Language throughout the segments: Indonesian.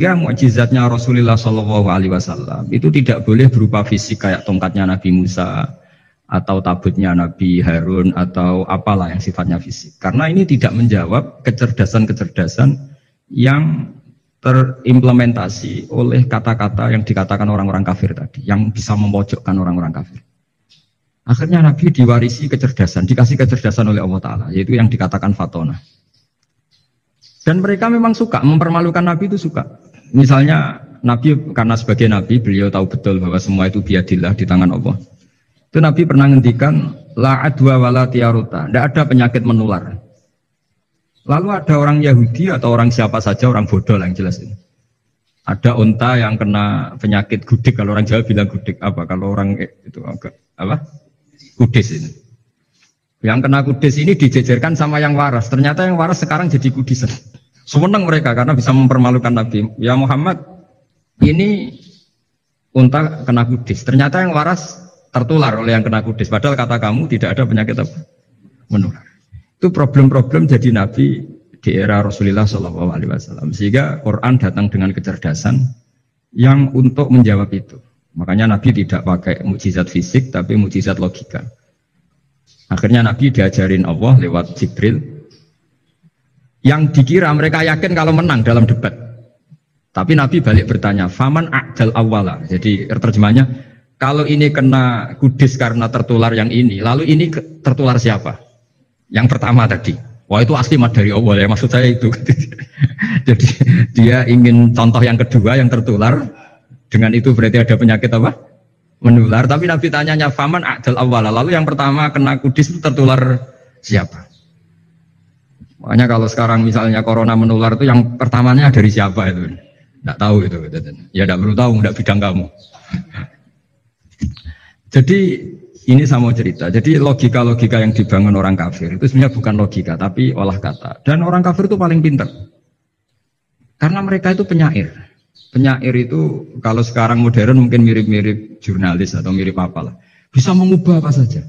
Sehingga mukjizatnya Rasulullah SAW itu tidak boleh berupa fisik kayak tongkatnya Nabi Musa atau tabutnya Nabi Harun atau apalah yang sifatnya fisik. Karena ini tidak menjawab kecerdasan-kecerdasan yang terimplementasi oleh kata-kata yang dikatakan orang-orang kafir tadi, yang bisa memojokkan orang-orang kafir. Akhirnya Nabi diwarisi kecerdasan, dikasih kecerdasan oleh Allah Ta'ala, yaitu yang dikatakan fatona. Dan mereka memang suka, mempermalukan Nabi itu suka. Misalnya Nabi, karena sebagai Nabi, beliau tahu betul bahwa semua itu biadillah, di tangan Allah. Itu Nabi pernah ngendikan, la adwa wala tiaruta, tidak ada penyakit menular. Lalu ada orang Yahudi atau orang siapa saja, orang bodoh lah yang jelas ini. Ada unta yang kena penyakit gudik, kalau orang Jawa bilang gudik apa? Kalau orang itu agak apa? Kudis ini. Yang kena kudis ini dijejerkan sama yang waras. Ternyata yang waras sekarang jadi kudisan. Senang mereka karena bisa mempermalukan Nabi. Ya Muhammad, ini unta kena kudis. Ternyata yang waras tertular oleh yang kena kudis. Padahal kata kamu tidak ada penyakit apa? Menular. Itu problem-problem jadi Nabi di era Rasulullah SAW. Sehingga Quran datang dengan kecerdasan yang untuk menjawab itu. Makanya Nabi tidak pakai mukjizat fisik, tapi mukjizat logika. Akhirnya Nabi diajarin Allah lewat Jibril. Yang dikira mereka yakin kalau menang dalam debat. Tapi Nabi balik bertanya, faman a'jal awwala. Jadi terjemahnya, kalau ini kena kudis karena tertular yang ini, lalu ini tertular siapa? Yang pertama tadi. Wah itu asli dari Allah ya, maksud saya itu. Jadi dia ingin contoh yang kedua yang tertular. Dengan itu berarti ada penyakit apa? Menular. Tapi Nabi tanyanya, faman a'jal awwala. Lalu yang pertama kena kudis itu tertular siapa? Makanya kalau sekarang misalnya corona menular itu yang pertamanya dari siapa itu? Tidak tahu itu. Ya tidak perlu tahu, tidak bidang kamu. Jadi ini saya mau cerita. Jadi logika-logika yang dibangun orang kafir itu sebenarnya bukan logika, tapi olah kata. Dan orang kafir itu paling pintar. Karena mereka itu penyair. Penyair itu kalau sekarang modern mungkin mirip-mirip jurnalis atau mirip apalah. Bisa mengubah apa saja.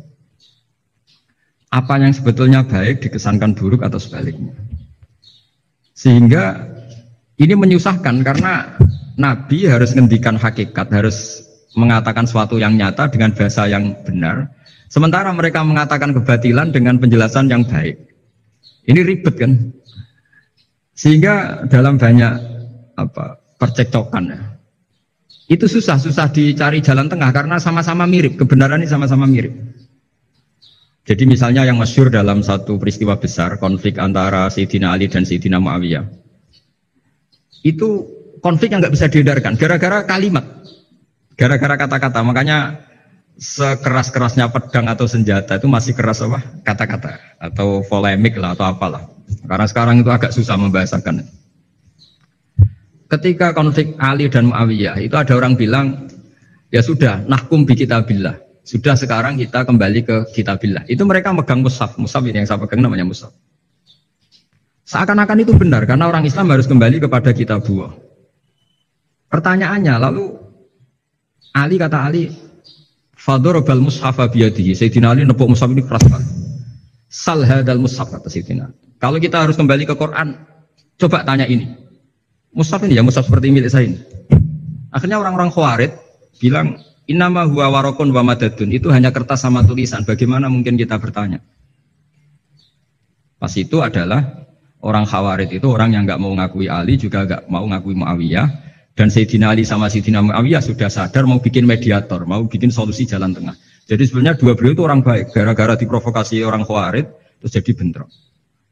Apa yang sebetulnya baik dikesankan buruk atau sebaliknya. Sehingga ini menyusahkan karena Nabi harus ngendikan hakikat, harus mengatakan sesuatu yang nyata dengan bahasa yang benar, sementara mereka mengatakan kebatilan dengan penjelasan yang baik. Ini ribet kan? Sehingga dalam banyak percekcokan ya, itu susah dicari jalan tengah karena sama-sama mirip, kebenaran ini sama-sama mirip. Jadi misalnya yang masyhur dalam satu peristiwa besar, konflik antara Sayyidina Ali dan Sayyidina Muawiyah, itu konflik yang nggak bisa dihindarkan gara-gara kalimat. Gara-gara kata-kata, makanya sekeras-kerasnya pedang atau senjata itu masih keras apa? Kata-kata atau polemik lah atau apalah. Karena sekarang itu agak susah membahasakan. Ketika konflik Ali dan Muawiyah itu ada orang bilang, ya sudah, nahkum bi kitabillah. Sudah sekarang kita kembali ke kitabillah. Itu mereka megang mushaf. Mushaf ini yang saya pegang namanya mushaf. Seakan-akan itu benar karena orang Islam harus kembali kepada kitabullah. Pertanyaannya lalu Ali kata Ali, fadorobal mushafa biyadihi. Sayyidina Ali nepuk mushaf ini keras banget. Sal hadal mushaf kata Sayyidina. Kalau kita harus kembali ke Quran, coba tanya ini. Mushaf ini ya mushaf seperti milik saya ini. Akhirnya orang-orang Khawarij bilang, innama huwa warokun wa madadun. Itu hanya kertas sama tulisan. Bagaimana mungkin kita bertanya? Pas itu adalah orang Khawarij itu orang yang nggak mau ngakui Ali juga nggak mau ngakui Muawiyah. Dan Sayyidina Ali sama Sayyidina Muawiyah sudah sadar mau bikin mediator, mau bikin solusi jalan tengah. Jadi sebenarnya dua beliau itu orang baik. Gara-gara diprovokasi orang Khawarij, terus jadi bentrok.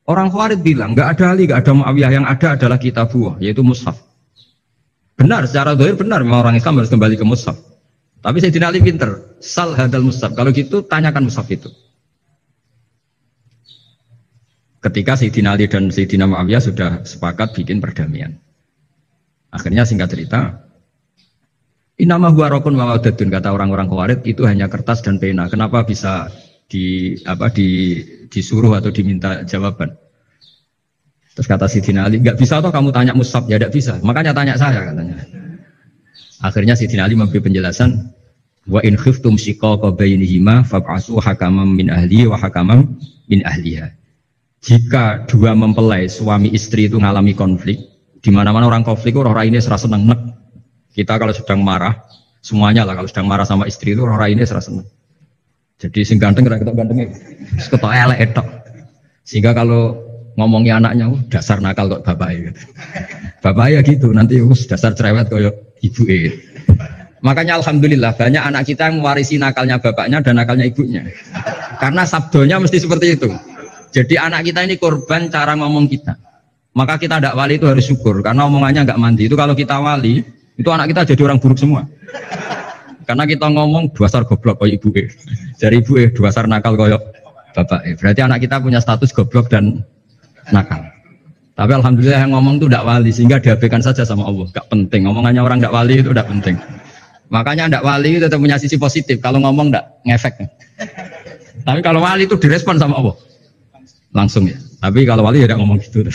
Orang Khawarij bilang, nggak ada Ali, nggak ada Muawiyah, yang ada adalah kitabullah, yaitu mushaf. Benar, secara zahir benar, memang orang Islam harus kembali ke mushaf. Tapi Sayyidina Ali pinter, sal hadal mushaf. Kalau gitu, tanyakan mushaf itu. Ketika Sayyidina Ali dan Sayyidina Muawiyah sudah sepakat bikin perdamaian. Akhirnya singkat cerita, inama huwa rokun wa madadun, kata orang-orang Khawarij itu hanya kertas dan pena. Kenapa bisa disuruh atau diminta jawaban? Terus kata Sayyidina Ali, nggak bisa toh kamu tanya mushaf, ya tidak bisa. Makanya tanya saya katanya. Akhirnya Sayyidina Ali memberi penjelasan, wa in khiftum shiqaqa bainihima fab'asu hakaman min ahlihi wa hakaman min ahliha. Jika dua mempelai suami istri itu mengalami konflik, Di mana-mana orang konflik orang ini serasa seneng. Kita kalau sedang marah, semuanya lah kalau sedang marah sama istri itu orang ini serasa seneng. Jadi sing ganteng kira ketok gantengnya, ketok elek etok. Sehingga kalau ngomongnya anaknya, dasar nakal kok bapaknya gitu. Bapaknya gitu, nanti dasar cerewet kayak ibu Makanya alhamdulillah banyak anak kita yang mewarisi nakalnya bapaknya dan nakalnya ibunya. Karena sabdonya mesti seperti itu. Jadi anak kita ini korban cara ngomong kita. Maka kita tidak wali itu harus syukur karena omongannya nggak mandi. Itu kalau kita wali, itu anak kita jadi orang buruk semua. Karena kita ngomong dasar goblok kayak ibu dari ibu dasar nakal kayak bapak berarti anak kita punya status goblok dan nakal. Tapi alhamdulillah yang ngomong itu tidak wali sehingga diabaikan saja sama Allah. Gak penting omongannya orang tidak wali itu tidak penting. Makanya tidak wali itu tetap punya sisi positif. Kalau ngomong tidak ngefek. Tapi kalau wali itu direspon sama Allah langsung ya. Tapi kalau wali ya tidak ngomong gitu.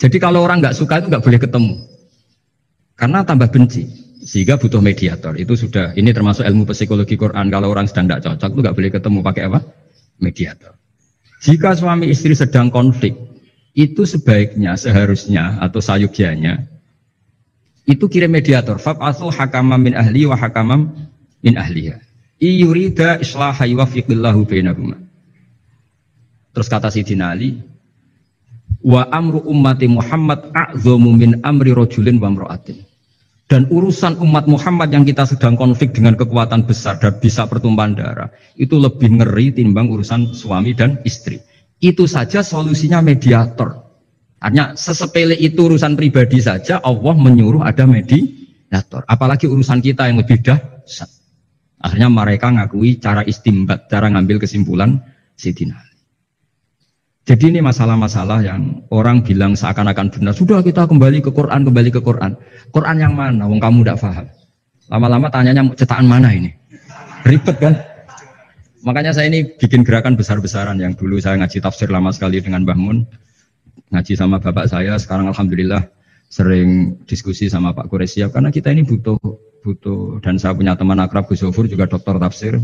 Jadi kalau orang nggak suka itu nggak boleh ketemu karena tambah benci. Sehingga butuh mediator. Itu sudah, ini termasuk ilmu psikologi Quran. Kalau orang sedang tidak cocok, itu nggak boleh ketemu pakai apa? Mediator. Jika suami istri sedang konflik, itu sebaiknya, seharusnya, atau sayugyanya, itu kirim mediator. Fab'athu hakamam min ahli wa hakamam min ahliha. Iyurida islaha yuwafiqillahu bainahuma. Terus kata Sidina Ali, wa amru ummati Muhammad a'zomu min amri rojulin wa mro'atin. Dan urusan umat Muhammad yang kita sedang konflik dengan kekuatan besar dan bisa pertumpahan darah itu lebih ngeri timbang urusan suami dan istri. Itu saja solusinya mediator. Artinya sesepele itu urusan pribadi saja Allah menyuruh ada mediator. Apalagi urusan kita yang lebih dahsyat. Akhirnya mereka ngakui cara istimbat, cara ngambil kesimpulan Sidina Ali. Jadi ini masalah-masalah yang orang bilang seakan-akan benar. Sudah kita kembali ke Quran, kembali ke Quran. Quran yang mana? Wong kamu tidak paham. Lama-lama tanyanya cetakan mana ini? Ribet kan? Makanya saya ini bikin gerakan besar-besaran yang dulu saya ngaji tafsir lama sekali dengan Mbah Mun. Ngaji sama bapak saya, sekarang alhamdulillah sering diskusi sama Pak Quraisyah. Karena kita ini butuh dan saya punya teman akrab Gus Zofur juga dokter tafsir.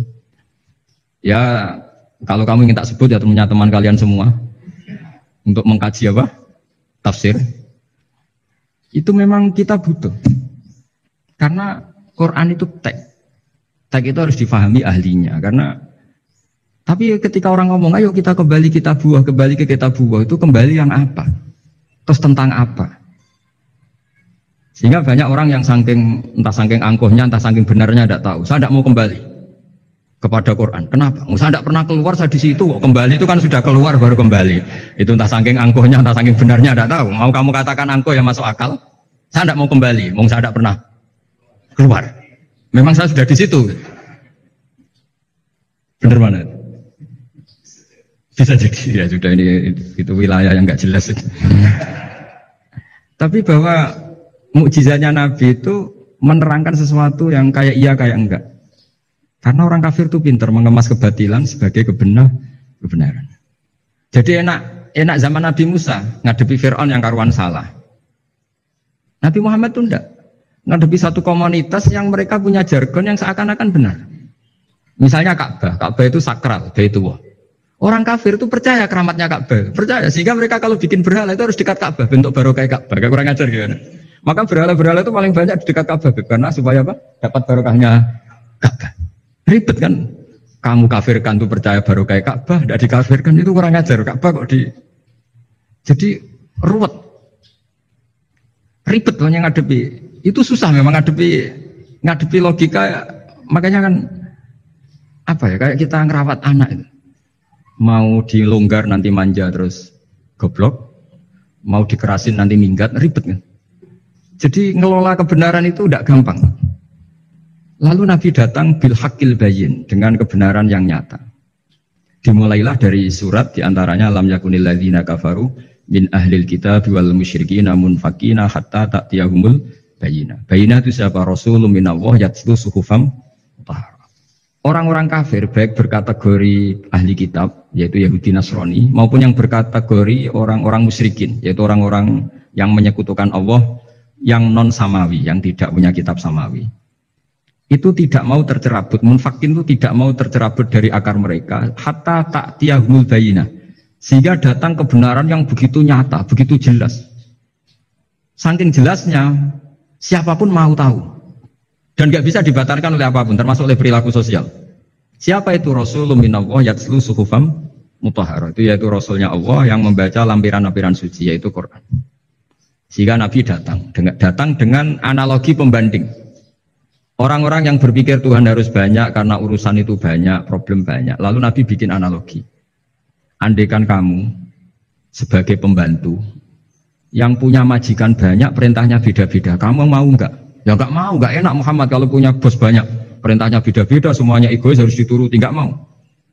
Ya kalau kamu ingin tak sebut ya punya teman kalian semua. Untuk mengkaji apa? Tafsir. Itu memang kita butuh. Karena Quran itu teks. Teks itu harus difahami ahlinya. Tapi ketika orang ngomong, ayo kita kembali kitab buah, kembali ke kitab buah, itu kembali yang apa? Terus tentang apa? Sehingga banyak orang yang entah saking angkuhnya, entah saking benarnya tidak tahu. Saya tidak mau kembali kepada Quran. Kenapa? Saya tidak pernah keluar, saya di situ. Kembali itu kan sudah keluar baru kembali. Itu entah saking angkuhnya, entah saking benarnya tidak tahu. Mau kamu katakan angkuh yang masuk akal? Saya tidak mau kembali. Saya tidak pernah keluar. Memang saya sudah di situ. Benar mana? Bisa jadi ya sudah ini itu wilayah yang nggak jelas. Tapi bahwa mukjizatnya Nabi itu menerangkan sesuatu yang kayak iya kayak enggak. Karena orang kafir itu pintar mengemas kebatilan sebagai kebenaran. Jadi enak zaman Nabi Musa ngadepi Fir'aun yang karuan salah. Nabi Muhammad itu enggak. Ngadepi satu komunitas yang mereka punya jargon yang seakan-akan benar. Misalnya Ka'bah itu sakral, Baitullah. Orang kafir itu percaya keramatnya Ka'bah, percaya sehingga mereka kalau bikin berhala itu harus dekat Ka'bah, bentuk barokah Ka'bah. Kayak kurang ajar gitu. Maka berhala-berhala itu paling banyak di dekat Ka'bah karena supaya apa? Dapat barokahnya Ka'bah. Ribet kan? Kamu kafirkan tuh percaya barokah Ka'bah, tidak dikafirkan itu kurang ajar. Ka'bah kok jadi ruwet. Ribet banyak ngadepi. Itu susah memang ngadepi logika. Makanya kan apa ya? Kayak kita ngerawat anak itu. Mau dilonggar nanti manja terus goblok, mau dikerasin nanti minggat, ribet kan? Jadi ngelola kebenaran itu tidak gampang. Lalu Nabi datang bil haqqil bayyin dengan kebenaran yang nyata. Dimulailah dari surat diantaranya lam yakunil ladzina kafaru min ahlil kitab wal musyrikin munfaqina hatta ta'tiyahumul bayyinah. Bayyinah itu siapa? Rasulun minallah yatlu suhufam tahara. Orang-orang kafir baik berkategori ahli kitab yaitu Yahudi Nasrani maupun yang berkategori orang-orang musyrikin yaitu orang-orang yang menyekutukan Allah yang non samawi, yang tidak punya kitab samawi. Itu tidak mau tercerabut, munfakin itu tidak mau tercerabut dari akar mereka hatta ta'tiyahumul bayyinah, sehingga datang kebenaran yang begitu nyata, begitu jelas. Saking jelasnya, siapapun mau tahu. Dan nggak bisa dibatalkan oleh apapun, termasuk oleh perilaku sosial. Siapa itu Rasulullah minallah yatslu suhufam mutahharah? Itu yaitu Rasulnya Allah yang membaca lampiran-lampiran suci, yaitu Quran. Sehingga Nabi datang dengan analogi pembanding. Orang-orang yang berpikir Tuhan harus banyak karena urusan itu banyak, problem banyak. Lalu Nabi bikin analogi. Andaikan kamu sebagai pembantu yang punya majikan banyak, perintahnya beda-beda, kamu mau enggak? Ya enggak mau, enggak enak Muhammad kalau punya bos banyak, perintahnya beda-beda, semuanya egois harus dituruti, enggak mau.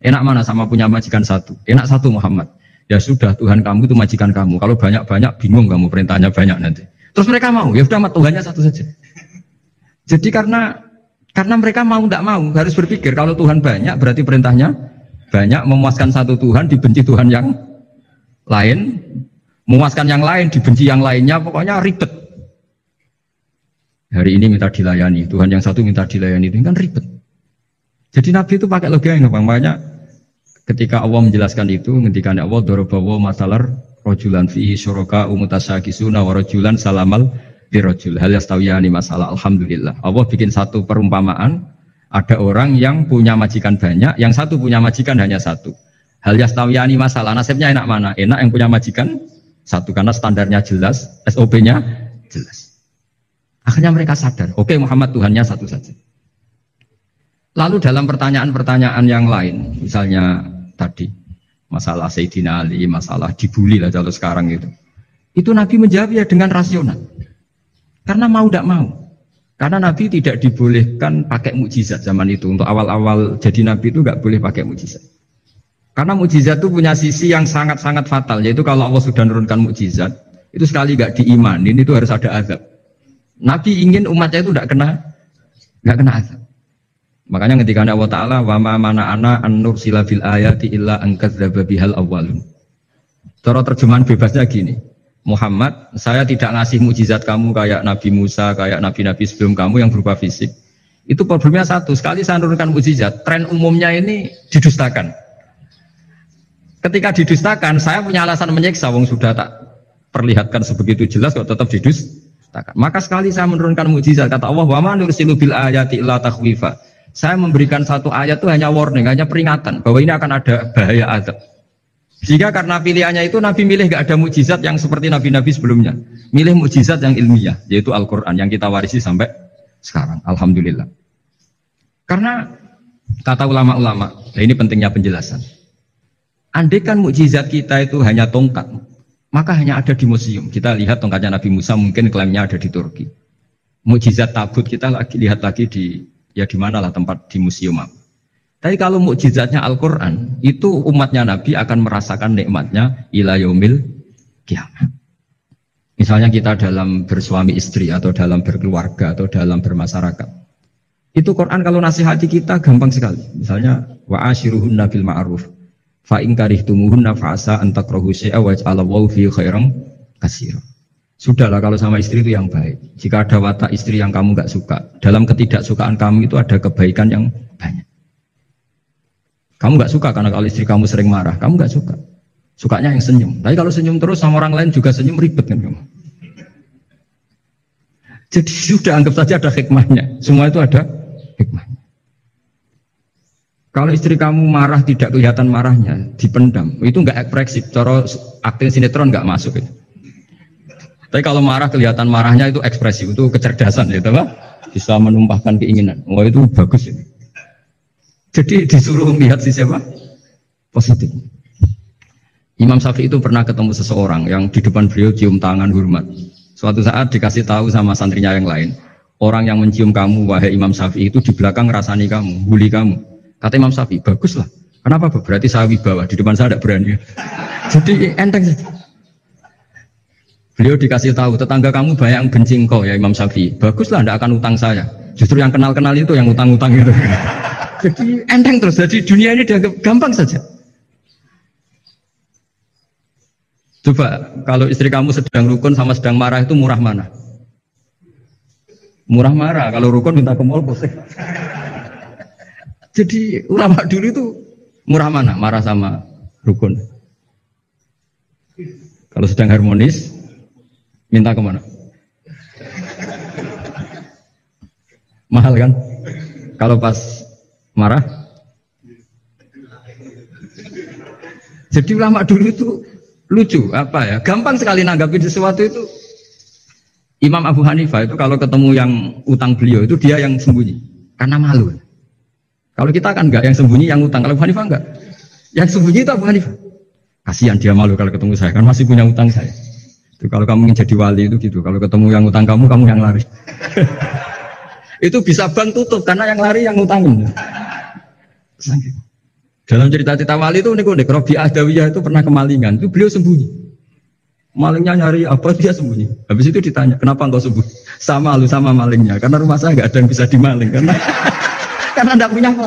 Enak mana sama punya majikan satu? Enak satu Muhammad. Ya sudah, Tuhan kamu itu majikan kamu. Kalau banyak-banyak bingung kamu, perintahnya banyak nanti. Terus mereka mau, ya sudah Tuhannya satu saja. Jadi karena mereka mau enggak mau, harus berpikir kalau Tuhan banyak berarti perintahnya banyak, memuaskan satu Tuhan dibenci Tuhan yang lain, memuaskan yang lain dibenci yang lainnya, pokoknya ribet. Hari ini minta dilayani, Tuhan yang satu minta dilayani, itu kan ribet. Jadi Nabi itu pakai logika yang banyak. Ketika Allah menjelaskan itu, ketika Allah dorobawa masalar rojulan fihi syuraka umutasyakisuna wa rojulan salamal dirojul hal yastawiyani masalah. Alhamdulillah Allah bikin satu perumpamaan, ada orang yang punya majikan banyak, yang satu punya majikan hanya satu. Hal yastawiyani masalah, nasibnya enak mana? Enak yang punya majikan satu, karena standarnya jelas, SOP-nya jelas. Akhirnya mereka sadar, oke, Muhammad Tuhannya satu saja. Lalu dalam pertanyaan-pertanyaan yang lain, misalnya tadi masalah Sayyidina Ali, masalah dibully lah kalau sekarang itu Nabi menjawab ya dengan rasional. Karena mau tidak mau. Karena Nabi tidak dibolehkan pakai mukjizat zaman itu. Untuk awal-awal jadi Nabi itu nggak boleh pakai mukjizat. Karena mukjizat itu punya sisi yang sangat-sangat fatal. Yaitu kalau Allah sudah menurunkan mukjizat, itu sekali nggak diimanin itu harus ada azab. Nabi ingin umatnya itu nggak kena azab. Makanya ketika Allah Ta'ala wa ma mana'ana an nursila bil ayati illa an kadzdzaba bihal awwalun. Cara terjemahan bebasnya gini. Muhammad, saya tidak ngasih mukjizat kamu kayak Nabi Musa, kayak nabi-nabi sebelum kamu yang berupa fisik. Itu problemnya satu, sekali saya menurunkan mukjizat, tren umumnya ini didustakan. Ketika didustakan, saya punya alasan menyiksa, wong sudah tak perlihatkan sebegitu jelas kok tetap didustakan. Maka sekali saya menurunkan mukjizat, kata Allah, wa ma nursilu bil ayati illa takhwifa. Saya memberikan satu ayat itu hanya warning, hanya peringatan bahwa ini akan ada bahaya azab. Jika karena pilihannya itu Nabi milih gak ada mukjizat yang seperti nabi-nabi sebelumnya, milih mukjizat yang ilmiah, yaitu Al-Quran yang kita warisi sampai sekarang. Alhamdulillah. Karena kata ulama-ulama, nah ini pentingnya penjelasan. Andaikan mukjizat kita itu hanya tongkat, maka hanya ada di museum. Kita lihat tongkatnya Nabi Musa, mungkin klaimnya ada di Turki. Mukjizat tabut kita lihat lagi di mana lah tempat di museum. Tapi kalau mukjizatnya Al-Quran, itu umatnya Nabi akan merasakan nikmatnya ila yaumil kiamat. Misalnya kita dalam bersuami istri, atau dalam berkeluarga, atau dalam bermasyarakat. Itu Quran kalau nasihati kita gampang sekali. Misalnya, wa ashiruhunna bil ma'ruf, fa in karihtumuhunna fa'asa an takrahu syai'a wa ja'alallahu fi khairan katsira. Sudahlah kalau sama istri itu yang baik. Jika ada watak istri yang kamu nggak suka, dalam ketidaksukaan kamu itu ada kebaikan yang banyak. Kamu nggak suka karena kalau istri kamu sering marah, kamu nggak suka. Sukanya yang senyum. Tapi kalau senyum terus sama orang lain juga senyum, ribet kan kamu. Jadi sudah anggap saja ada hikmahnya. Semua itu ada hikmahnya. Kalau istri kamu marah tidak kelihatan marahnya, dipendam, itu nggak ekspresif. Cara akting sinetron nggak masuk itu. Tapi kalau marah kelihatan marahnya itu ekspresif, itu kecerdasan, ya, Pak? Bisa menumpahkan keinginan. Wah itu bagus ini. Jadi disuruh lihat sisi apa? Positif. Imam Syafi'i itu pernah ketemu seseorang yang di depan beliau cium tangan hormat. Suatu saat dikasih tahu sama santrinya yang lain, orang yang mencium kamu wahai Imam Syafi'i itu di belakang rasani kamu, bully kamu. Kata Imam Syafi'i, baguslah. Kenapa? Berarti saya wibawa, di depan saya tidak berani. Jadi enteng saja. Beliau dikasih tahu, tetangga kamu banyak yang benci engkau ya Imam Syafi'i. Baguslah, tidak akan utang saya. Justru yang kenal-kenal itu yang utang-utang itu. Jadi enteng terus, jadi dunia ini dianggap gampang saja. Coba kalau istri kamu sedang rukun sama sedang marah itu murah mana? Murah marah, kalau rukun minta ke mall pusing. Jadi ulama dulu itu murah mana? Marah sama rukun. Kalau sedang harmonis minta kemana? Mahal kan? Kalau pas marah. Jadi ulama dulu itu lucu, apa ya? Gampang sekali nanggapin sesuatu itu. Imam Abu Hanifah itu kalau ketemu yang utang beliau itu dia yang sembunyi karena malu. Kalau kita kan enggak yang sembunyi yang utang, kalau Abu Hanifah enggak. Yang sembunyi itu Abu Hanifah. Kasihan dia malu kalau ketemu saya, kan masih punya utang saya. Itu kalau kamu ingin jadi wali itu gitu, kalau ketemu yang utang kamu yang lari. Itu bisa bank tutup karena yang lari yang utangin. Dalam cerita-cerita wali itu unik-unik. Robi'ah Adawiyah itu pernah kemalingan, itu beliau sembunyi. Malingnya nyari apa, dia sembunyi. Habis itu ditanya, kenapa engkau sembunyi? Sama lu sama malingnya, karena rumah saya nggak ada yang bisa dimaling karena enggak punya apa.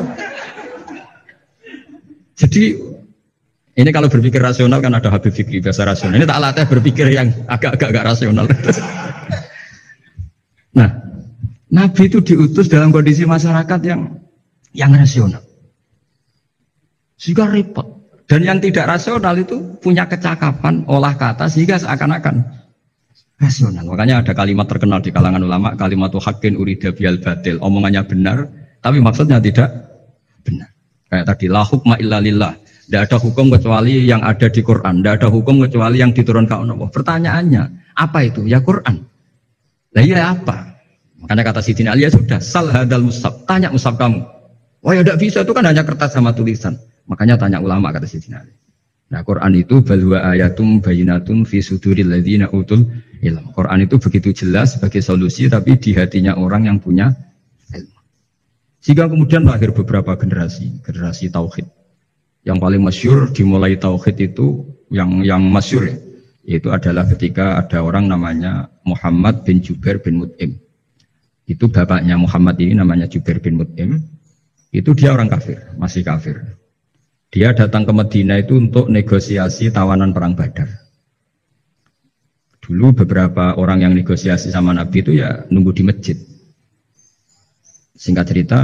Jadi ini kalau berpikir rasional kan ada Habib Fikri bahasa rasional. Ini tak latih berpikir yang agak rasional. Nah, Nabi itu diutus dalam kondisi masyarakat yang rasional. Sehingga repot. Dan yang tidak rasional itu punya kecakapan olah kata sehingga seakan-akan rasional. Makanya ada kalimat terkenal di kalangan ulama, kalimatu haqqin urida bihal batil. Omongannya benar, tapi maksudnya tidak benar. Kayak tadi, la hukma illa lillah. Tidak ada hukum kecuali yang ada di Quran. Tidak ada hukum kecuali yang diturunkan Allah. Pertanyaannya, apa itu? Ya Quran. Lah iya apa? Makanya kata Sidina Ali, ya sudah, sal hadal mushaf. Tanya mushaf kamu. Wah ya tidak bisa, itu kan hanya kertas sama tulisan. Makanya tanya ulama, kata Sidina Ali. Nah Quran itu balwa ayatum bayinatun fi suduril ladzina utul ilm. Quran itu begitu jelas sebagai solusi, tapi di hatinya orang yang punya ilmu. Sehingga kemudian lahir beberapa generasi tauhid. Yang paling masyhur dimulai tauhid itu yang masyhur ya, yaitu adalah ketika ada orang namanya Muhammad bin Jubair bin Mut'im. Itu bapaknya Muhammad ini namanya Jubair bin Mut'im. Itu dia orang kafir, masih kafir. Dia datang ke Madinah itu untuk negosiasi tawanan perang Badar. Dulu beberapa orang yang negosiasi sama Nabi itu ya nunggu di masjid. Singkat cerita,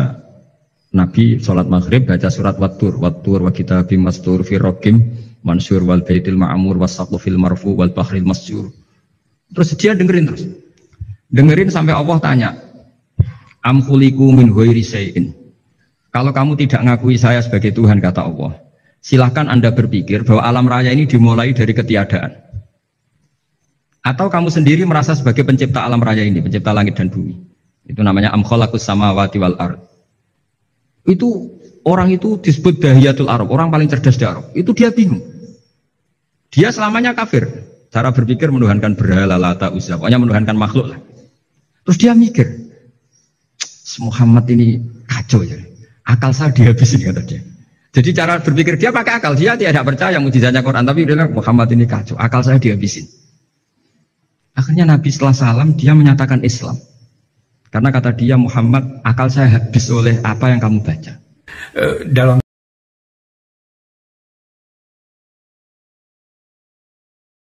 Nabi sholat maghrib baca surat Wattur wa kitabim mastur fi rokim mansur wal baitil ma'amur wasaqu fil marfu wal bahril masjur. Terus dia dengerin sampai Allah tanya, am khuliqu min ghairi syai'in. Kalau kamu tidak ngakui saya sebagai Tuhan, kata Allah, silahkan Anda berpikir bahwa alam raya ini dimulai dari ketiadaan. Atau kamu sendiri merasa sebagai pencipta alam raya ini, pencipta langit dan bumi. Itu namanya am khalaqus samawati wal ard. Itu orang itu disebut dahiyatul Arab, orang paling cerdas di Arab. Itu dia bingung. Dia selamanya kafir. Cara berpikir menuhankan berhala, Lata, Uzza, pokoknya menuhankan makhluk lah. Terus dia mikir, Muhammad ini kacau ya. Akal saya dihabisin, kata dia. Jadi cara berpikir dia pakai akal. Dia tidak percaya mukjizatnya Quran, tapi dia bilang Muhammad ini kacau. Akal saya dihabisin. Akhirnya Nabi setelah salam dia menyatakan Islam. Karena kata dia Muhammad, akal saya habis oleh apa yang kamu baca. Dalam